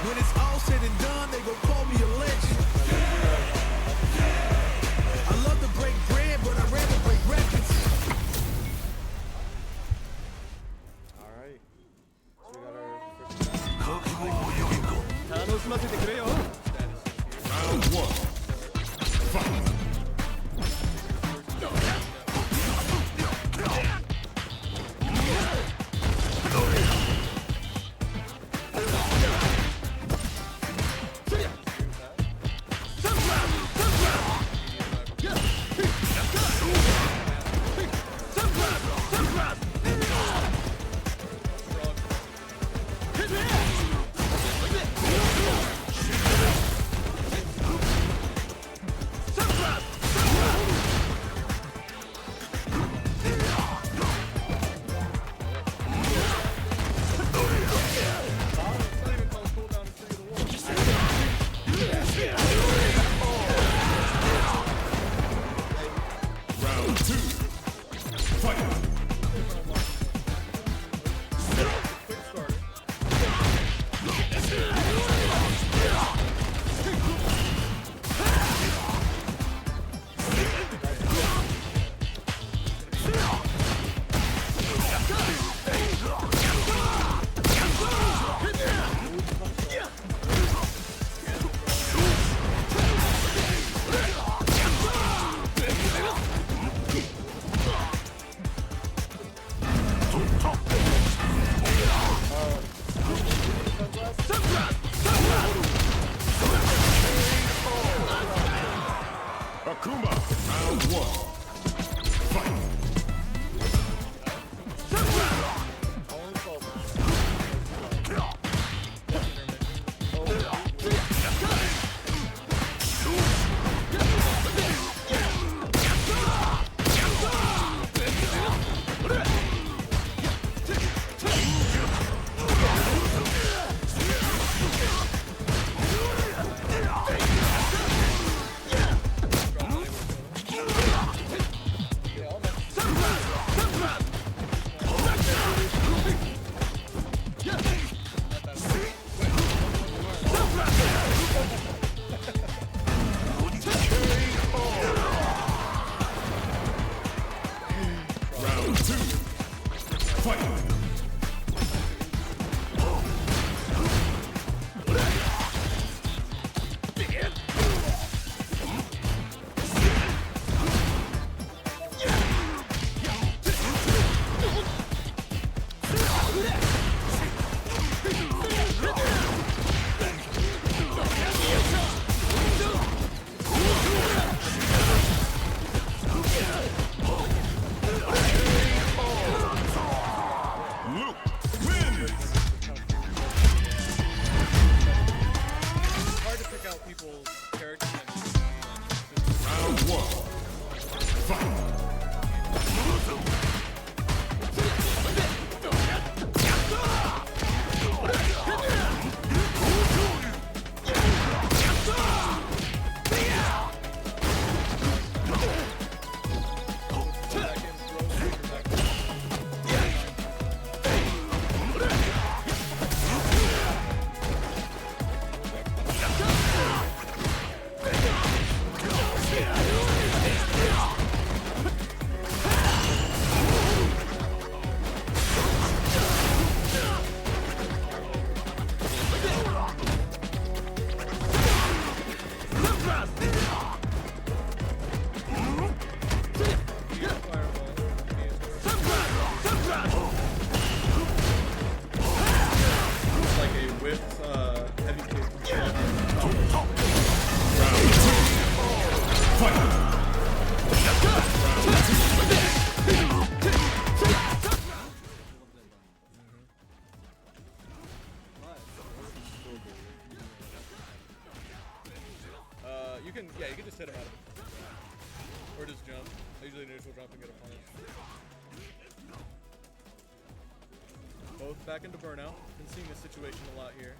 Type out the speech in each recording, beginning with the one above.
When it's all said and done, they gon' call me a legend. I love to break bread, but I'd rather break records. Alright. So we got our first Round one. Fight. Akuma, round one. Fight. You can just hit him out of it. Or just jump. Usually neutral jump and get a punish. Both back into burnout. Been seeing this situation a lot here.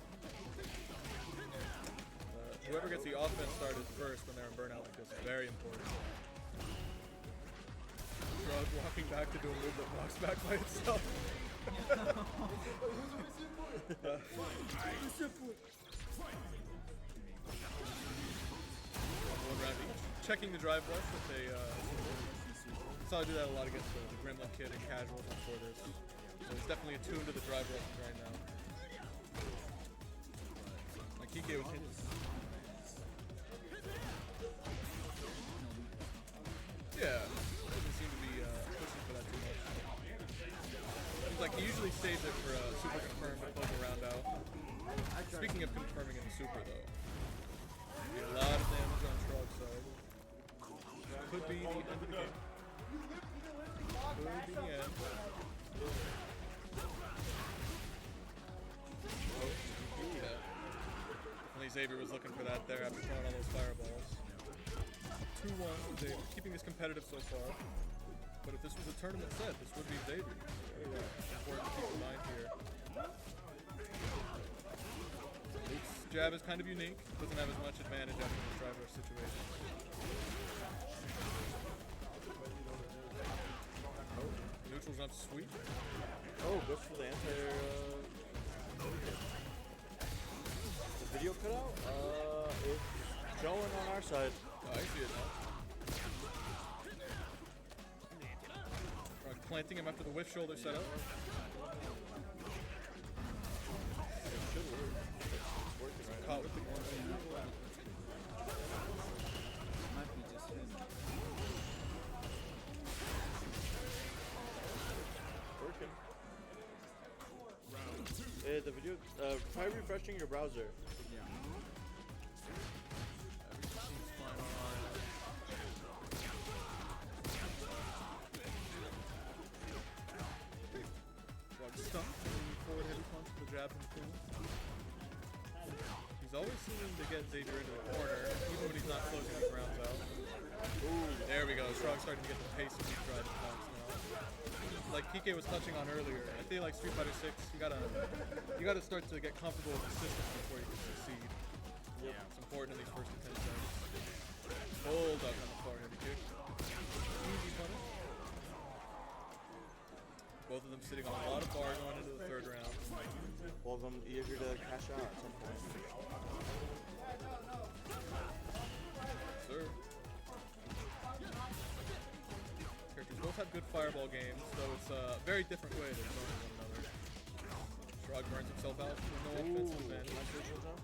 Whoever gets the offense started first when they're in burnout like this is very important. Shrog Shrog walking back to do a move that walks back by itself. One round each. Checking the drive left with a. Saw I do that a lot against the Gremlin Kid and casuals before this. So he's definitely attuned to the drive left right now. Like Kike was hitting. Yeah, doesn't seem to be pushing for that too much. Seems like he usually saves it for super confirm to close the round out. Speaking of confirming in the super though, a lot of damage on Shrog's side. Could be the end of the game. Could be the end. Oh, yeah. Only Xavier was looking for that there after throwing all those fireballs. 2-1, Xavier, keeping this competitive so far. But if this was a tournament set, this would be Xavier. Important to keep in mind here. Luke's jab is kind of unique. Doesn't have as much advantage after this drive rush situation. Oh, neutral jump sweep. Oh, goes for the anti-air. The video cut out? It's showing on our side. Oh, I see it now. Right, planting him after the whiff shoulder setup. It should work. It's working right Caught with the one. Might be just him. Working. Hey, the video. Try refreshing your browser. Yeah. Everything's fine on our end. Shrog stuck. Forward heavy punch with the jab from the cool. He's always seeming to get Xavier into the corner, even when he's not closing his rounds out. Ooh, there we go. Shrog's starting to get the pace of these drive attacks now. Like Kike was touching on earlier, I feel like Street Fighter 6, you gotta start to get comfortable with the system before you can succeed. Yep. It's important in these first attempts. Hold up on the forward heavy kick. Easy punish. Both of them sitting on a lot of bar going into the third round. Both of them eager to cash out at some point. Sir. Characters both have good fireball games, though it's a very different way they're throwing one another. Shrog burns himself out with no offensive advantage. Nice visual jump.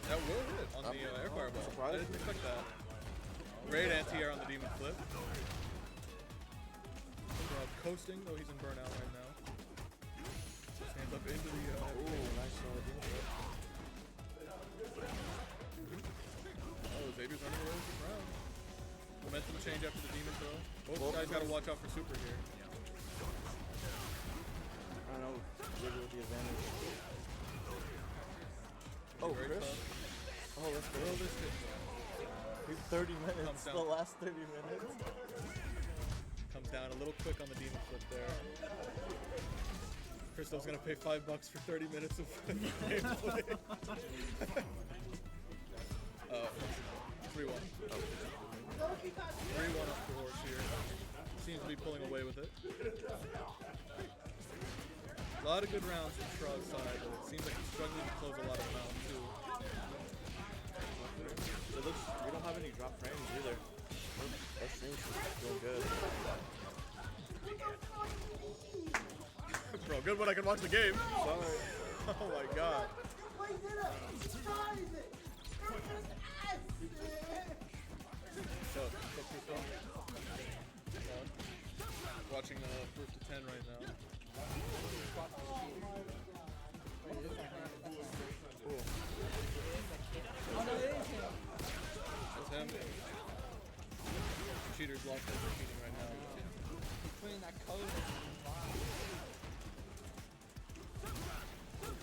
That will hit on the air fireball. I didn't expect that. Great anti-air on the demon flip. Shrog coasting, though he's in burnout right now. Stands up into the Ooh, nice demon flip. Oh, Xavier's running away with the round. Momentum change after the demon throw. Both guys gotta watch out for super here. I don't know, Xavier with the advantage. Oh, Very Chris? tough. Oh, that's Oh, good. this hit. He's 30 minutes, Comes the down. last 30 minutes. Comes down a little quick on the demon flip there. Crystal's gonna pay $5 for 30 minutes of gameplay. 3-1. 3-1 up for Hors here. Seems to be pulling away with it. A lot of good rounds from Shrog's side, but it seems like he's struggling to close a lot of them out too. It looks, we don't have any drop frames either. That stream's doing good. Bro, good when I can watch the game. Sorry. Oh my god. So, watching first to 10 right now. That's him. Cheaters lost their cheating right now. Putting that code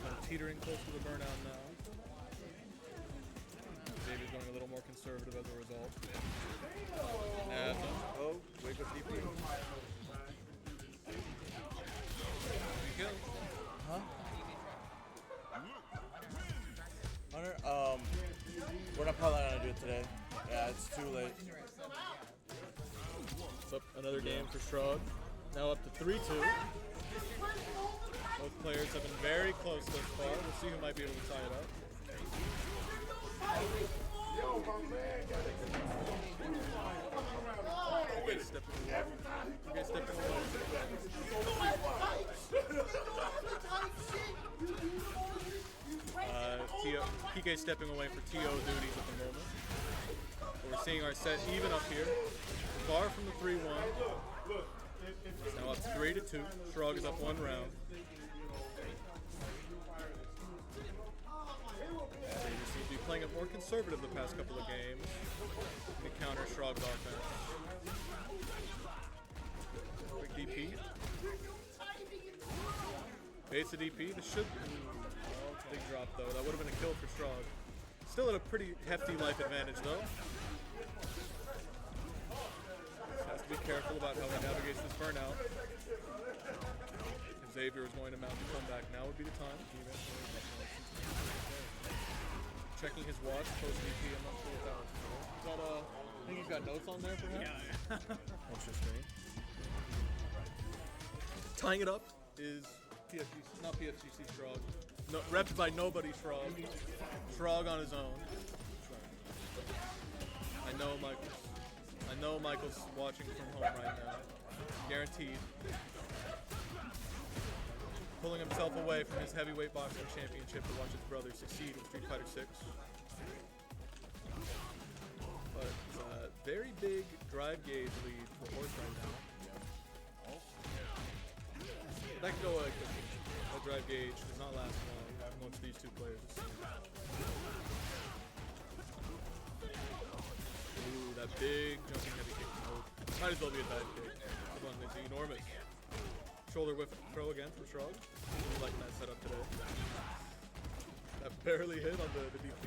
Kind of teetering close to the burnout now. Xavier's going a little more conservative as a result. Oh, wake up DP. Kill. Huh? Hunter, we're not probably not gonna do it today. That's up another game for Shrog. Now up to 3-2. Both players have been very close thus far. We'll see who might be able to tie it up. Okay, stepping away. Okay, stepping away. Kike stepping away for TO duties at the moment. We're seeing our set even up here. Far from the 3-1. It's now up 3-2. Shrog is up 1 round. Xavier seems to be playing it more conservative the past couple of games to counter Shrog's offense. Quick DP. Baits the DP. This should. Oh, it's a big drop though. That would have been a kill for Shrog. Still at a pretty hefty life advantage though. Has to be careful about how he navigates this burnout. If Xavier is going to mount the comeback, now would be the time. Checking his watch, post DP, I'm not sure what that was. Is that, I think he's got notes on there perhaps? Yeah. Interesting. Tying it up is PFGC, not PFGC Shrog. No, repped by nobody Shrog. Shrog on his own. I know Michael's watching from home right now. Guaranteed. Pulling himself away from his heavyweight boxing championship to watch his brother succeed in Street Fighter 6. But very big drive gauge lead for Hors right now. That could go like this. That drive gauge does not last long amongst these two players. Ooh, that big jumping heavy kick from Hope. Might as well be a dive kick. This one is enormous. Shoulder whip throw again from Shrog. Really liking that setup today. That barely hit on the DP.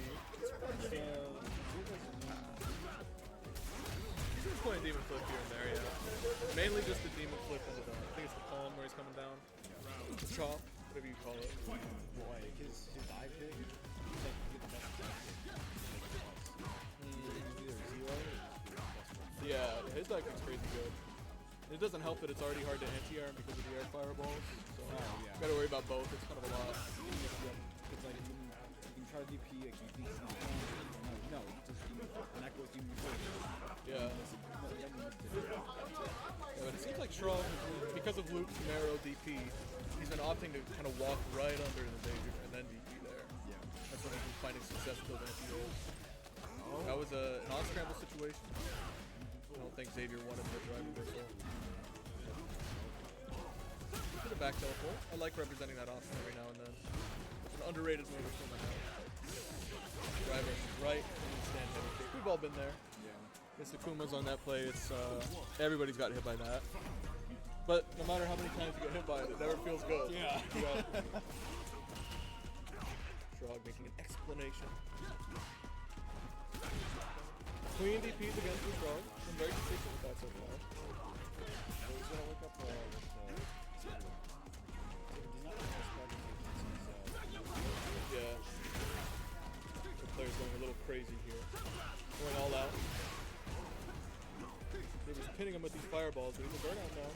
He's playing Demon Flip here and there, yeah. Mainly just the Demon Flip and the, I think it's the palm where he's coming down. The chop, whatever you call it. Boy, his dive kick, he's like the best dive kick. Either zero or yeah, his dive kick's crazy good. It doesn't help that it's already hard to anti-air him because of the air fireballs. So gotta worry about both. It's kind of a lot. It's like you can try to DP, like you think no, just and that goes even before. Yeah. But it seems like Shrog, because of Luke's narrow DP, he's been opting to kind of walk right under the Xavier and then DP there. Yeah. That's when he's been finding success with those anti-airs. That was an on-scramble situation. I don't think Xavier wanted the drive reversal. Could have back teleport. I like representing that option every now and then. It's an underrated move for my now. Drive versus right, and then stand heavy kick. We've all been there. Yeah. It's Akuma's on that play. It's everybody's got hit by that. But no matter how many times you get hit by it, it never feels good. Yeah. Shrog making an explanation. Clean DPs against the Shrog. Been very consistent with that so far. He's gonna look up yeah. The player's going a little crazy here. Going all out. They was pinning him with these fireballs, but he's a burnout now.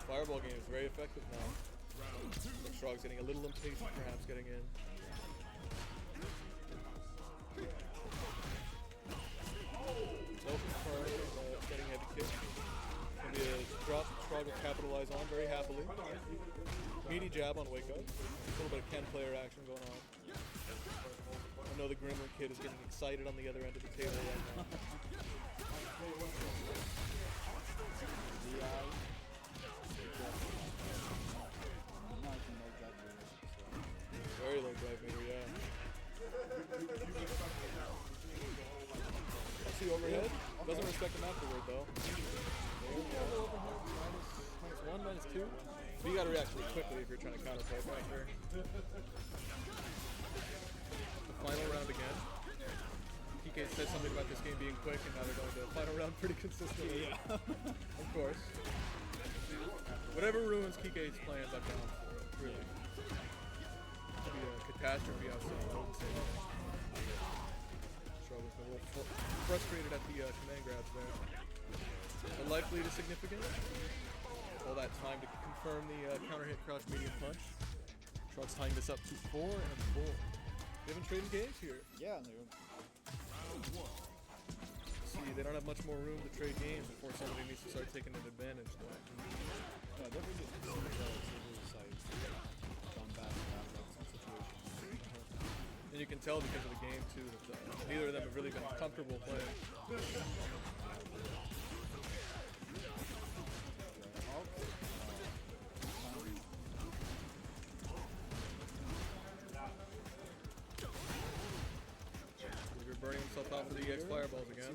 Fireball game is very effective now. Shrog's getting a little impatient, perhaps getting in. Getting heavy kick. Gonna be a drop Shrog will capitalize on very happily. Meaty jab on wake up. A little bit of Ken player action going on. I know the Grimmer kid is getting excited on the other end of the table right now. Very low drive meter, yeah. See overhead. Doesn't respect him afterward though. -1, -2. But you gotta react really quickly if you're trying to counterplay pressure. The final round again. PK said something about this game being quick, and now they're going to the final round pretty consistently. Yeah. Of course. Whatever ruins Kike's plans, I'm down for it. Really. It'd be a catastrophe outside. I wouldn't say that. Shrog with a little frustrated at the command grabs there. But likely to significant. All that time to confirm the counter hit crouch medium punch. Shrog's tying this up to 4 and 4. We haven't traded games here. Yeah, and they're See, they don't have much more room to trade games before somebody needs to start taking an advantage though. yeah, they're really sides gone back to that some situations. And you can tell because of the game too that neither of them have really been comfortable playing. You're burning himself out for the EX fireballs again.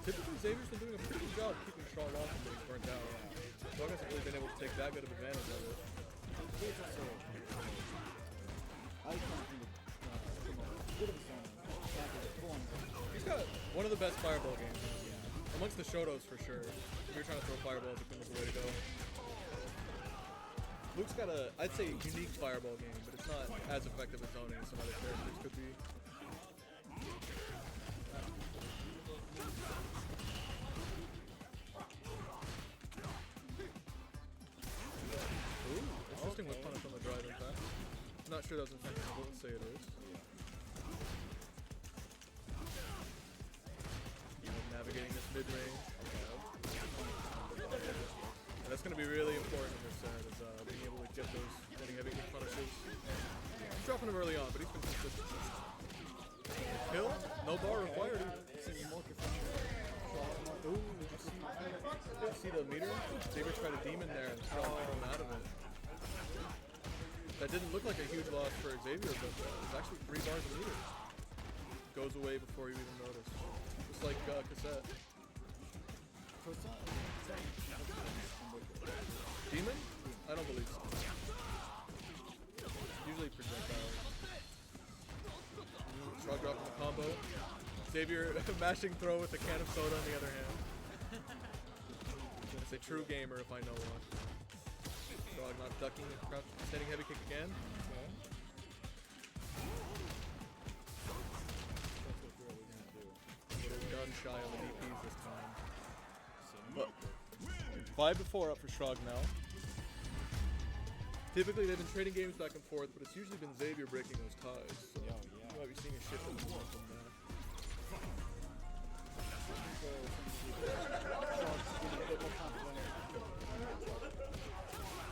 Typically, Xavier's been doing a pretty good job keeping Shrog off him, but he's burnt out. Shrog hasn't really been able to take that good of advantage of it. I can't think of good of a zone. He's got one of the best fireball games amongst the Shotos for sure. If you're trying to throw fireballs, it's the way to go. Luke's got a, I'd say, unique fireball game, but it's not as effective at zoning as some other characters could be. Ooh, interesting with punish on the drive impact. Not sure that was intentional, but let's say it is. Navigating this mid-range. And that's going to be really important in this set, is being able to get those heavy kick punishes. He's dropping him early on, but he's been consistent. Kill? No bar required either. Ooh, did you see the meter? Xavier tried a demon there and Shrog took him out of it. That didn't look like a huge loss for Xavier, but it's actually 3 bars a meter. Goes away before you even notice. Just like cassette. Demon? I don't believe so. Usually projectile. Shrog dropping the combo. Xavier mashing throw with a can of soda on the other hand. It's a true gamer if I know one. Shrog not ducking, crouch, standing heavy kick again. Gun shy on the DPs this time. But 5-4 up for Shrog now. Typically they've been trading games back and forth, but it's usually been Xavier breaking those ties. So you might be seeing a shift in the momentum there.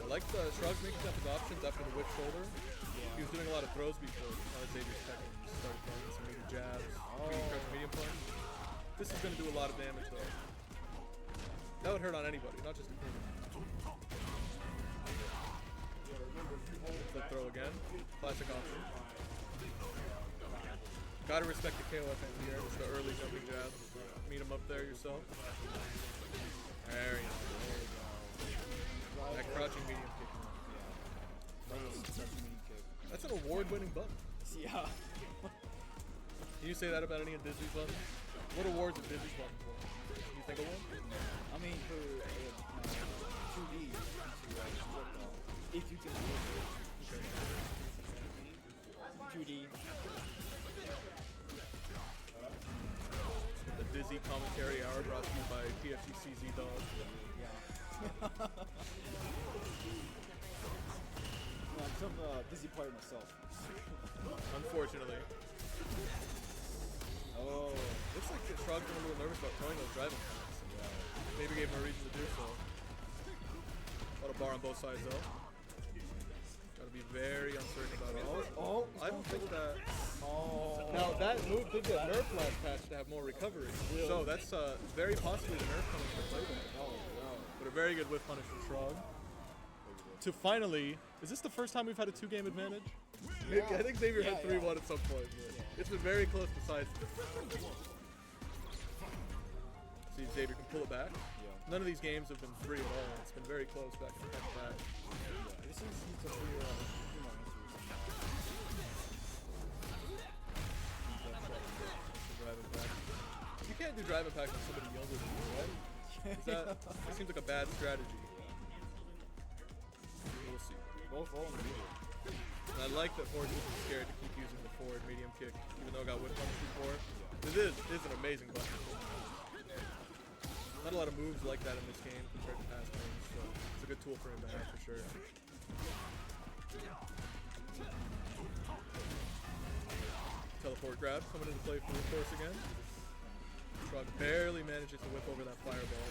I like the Shrog's making up his options after the whip shoulder. He was doing a lot of throws before. Now Xavier's checking. He started throwing some medium jabs, medium punch. This is going to do a lot of damage though. That would hurt on anybody, not just a criminal. Flip throw again. Classic option. Gotta respect the KOF end here. Just the early jumping jab. Meet him up there yourself. There you go. That crouching medium kick. That's an award-winning button. Yeah. Can you say that about any of Disney's buttons? What awards is Disney's button for? Can you think of one? I mean, for 2D, if you can do it. 2D. The Dizzy Commentary Hour brought to you by PFGC Z-Dog. I'm some Dizzy player myself. Unfortunately. Oh, looks like Shrog's been a little nervous about throwing those driving attacks. Maybe gave him a reason to do so. A lot of bar on both sides though. Gotta be very uncertain about it. Oh, I don't think that. Oh. Now that move did get nerfed last patch to have more recovery. Really? So that's very possibly the nerf coming to play there. Oh, no. But a very good whip punish from Shrog. To finally, is this the first time we've had a 2-game advantage? Yeah. I think Xavier had 3-1 at some point. But it's been very close besides. See if Xavier can pull it back. Yeah. None of these games have been free at all. It's been very close back to back. This is a free Drive impact. You can't do drive impact on somebody younger than you, right? That seems like a bad strategy. We'll see. both all in the middle. And I like that Hors isn't scared to keep using the forward medium kick, even though I got whip punched before. This is an amazing button. Not a lot of moves like that in this game compared to past games, so it's a good tool for him to have for sure. Teleport grab coming into play for the course again. Shrog barely manages to whip over that fireball.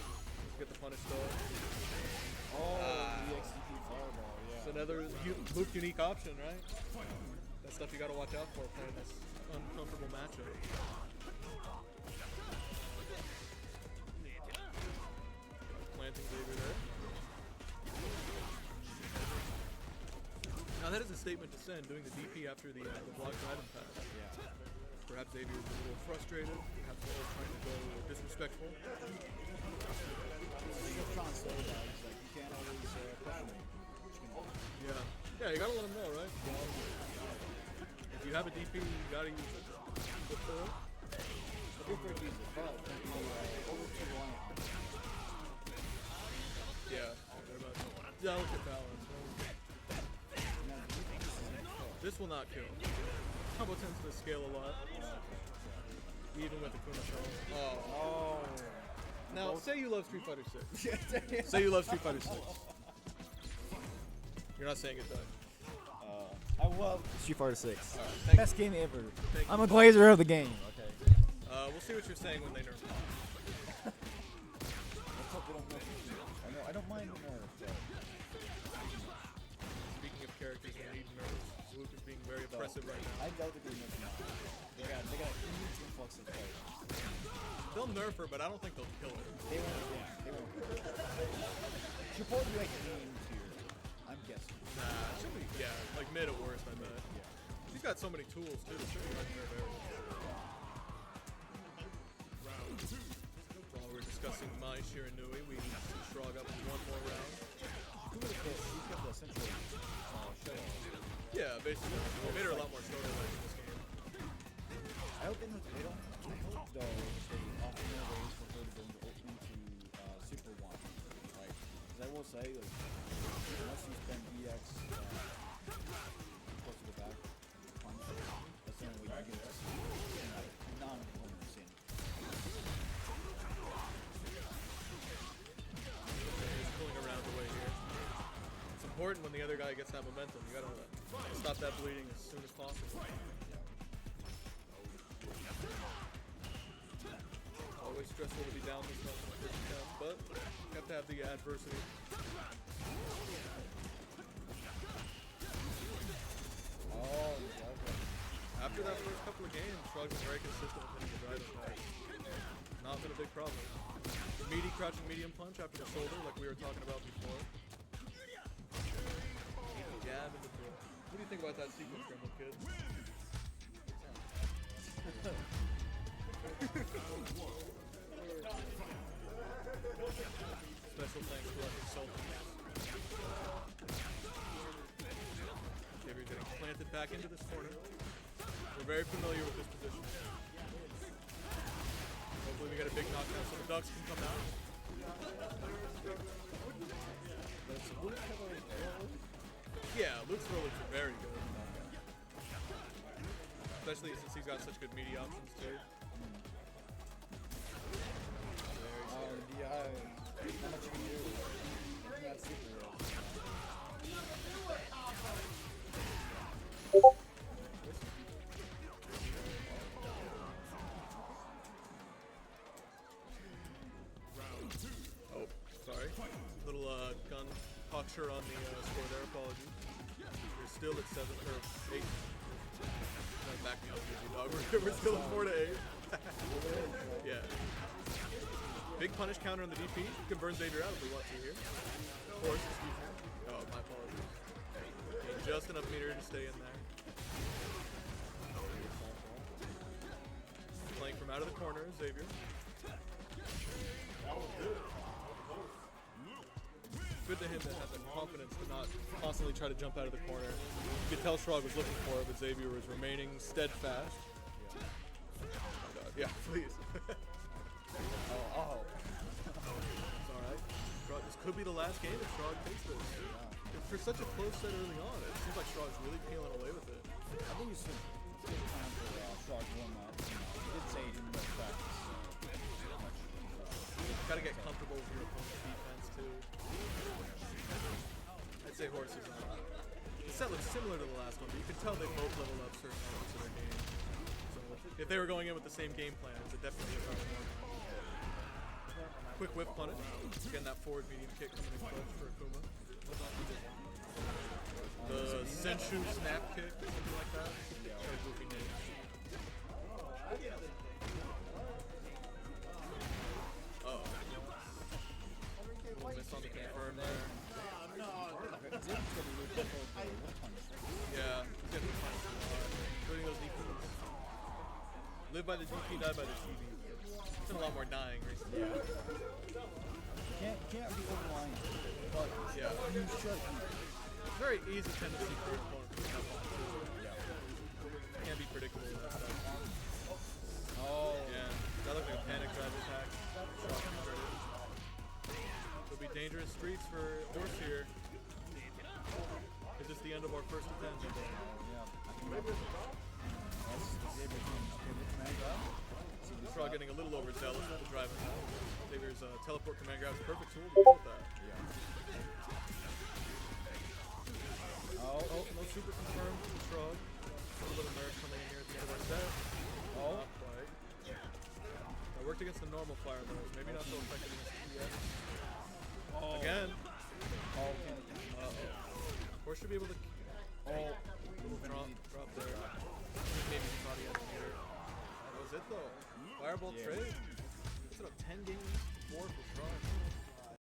Get the punish though. Oh, the XTP fireball, yeah. It's another looped unique option, right? That's stuff you gotta watch out for playing this uncomfortable matchup. Planting Xavier there. Now that is a statement to send, doing the DP after the blocked item pass. Yeah. Perhaps Xavier is a little frustrated, perhaps they're trying to go disrespectful. He's trying to say that, he's like, you can't always push me. Yeah. Yeah, you gotta let him know, right? If you have a DP, you gotta use it. Good for it. But don't break these, but don't be over too reliant on it. Yeah, they're about delicate balance. Now, do you think this is gonna kill? This will not kill. Combo tends to scale a lot, even with the Kumasho. Oh. Now, say you love Street Fighter 6. Say you love Street Fighter 6. You're not saying it does. I love Street Fighter 6. Thank Best game ever. Thank I'm a glazer of the game. Okay. We'll see what you're saying when they nerf it. Let's hope they don't nerf it. I don't mind the nerf, but Speaking of characters that need nerfs, Luke is being very oppressive right now. I doubt they're gonna nerf now. They got a huge influx of players. They'll nerf her, but I don't think they'll kill her. They won't. Yeah, they won't. She'll probably be like main tier. I'm guessing. Nah, she'll be, yeah, like mid at worst, I bet. Yeah. She's got so many tools, too. She'll be right there. While we're discussing Mai Shiranui, we Shrog up one more round. She's got the essential show. Yeah, basically. We made her a lot more shorter in this game. I hope they don't. I hope though they offer more ways for her to go into Super One. Like, because I will say, like, unless you spend EX close to the back, that's the only way you get to non-opponent scene. He's pulling around the way here. It's important when the other guy gets that momentum. You gotta stop that bleeding as soon as possible. Always stressful to be down this much on the first attempt, but you have to have the adversity. Oh, exactly. After that first couple of games, Shrog was very consistent with hitting the drive attack. Not been a big problem. Meaty crouching medium punch after the shoulder, like we were talking about before. Jab in the throat. What do you think about that sequence, Gremlin Kid? Special thanks to our consultants. Xavier's getting planted back into this corner. We're very familiar with this position. Hopefully we get a big knockdown so the ducks can come out. Yeah, Luke's throw looks very good. Especially since he's got such good meaty options too. Yeah, how much you can do? That's super real. Oh, sorry. Little gun puncture on the score there, apologies. We're still at 7 or 8. Not backing up, dog. We're still at 4 to 8. Yeah. Big punish counter on the DP. You can burn Xavier out if we want to here. Hors, excuse me. Oh, my apologies. Okay, just enough meter to stay in there. Playing from out of the corner, Xavier. Good to him to have the confidence to not constantly try to jump out of the corner. You could tell Shrog was looking for it, but Xavier was remaining steadfast. Oh God. Yeah, please. Oh. It's alright. This could be the last game if Shrog takes this. If for such a close set early on, it seems like Shrog's really peeling away with it. I think it's a good time for Shrog to warm up. You know, he did say he didn't really practice. Gotta get comfortable with your opponent's defense too. I'd say Hors is the set looks similar to the last one, but you can tell they both leveled up certain elements of their game. So if they were going in with the same game plan, it definitely would have more. Quick whip punish. Getting that forward medium kick coming in clutch for Akuma. The Senshu snap kick, something like that. Very goofy name. Oh. Little miss on the confirm there. Yeah, he's getting punished a lot. Including those DPs. Live by the DP, die by the TV. There's been a lot more dying recently. Can't be overlying, but yeah. You should be. It's very easy tendency for your opponent to pick up on too. Can't be predictable with that stuff. Oh. Yeah, that looked like a panic drive attack. It'll be dangerous streets for Hors here. Is this the end of our first attempt? Shrog getting a little overzealous with the drive attack. Xavier's teleport command grab is a perfect tool to deal with that. Oh, no super confirmed from Shrog. A little bit of nerve coming in here at the end of our set. Oh, not quite. That worked against the normal fire though. Maybe not so effective against the ES. Oh. Again. Hors should be able to. Drop there. Maybe he thought he had to get her. That was it though. Fireball trade. Instead of 10 games, 4 for Shrog.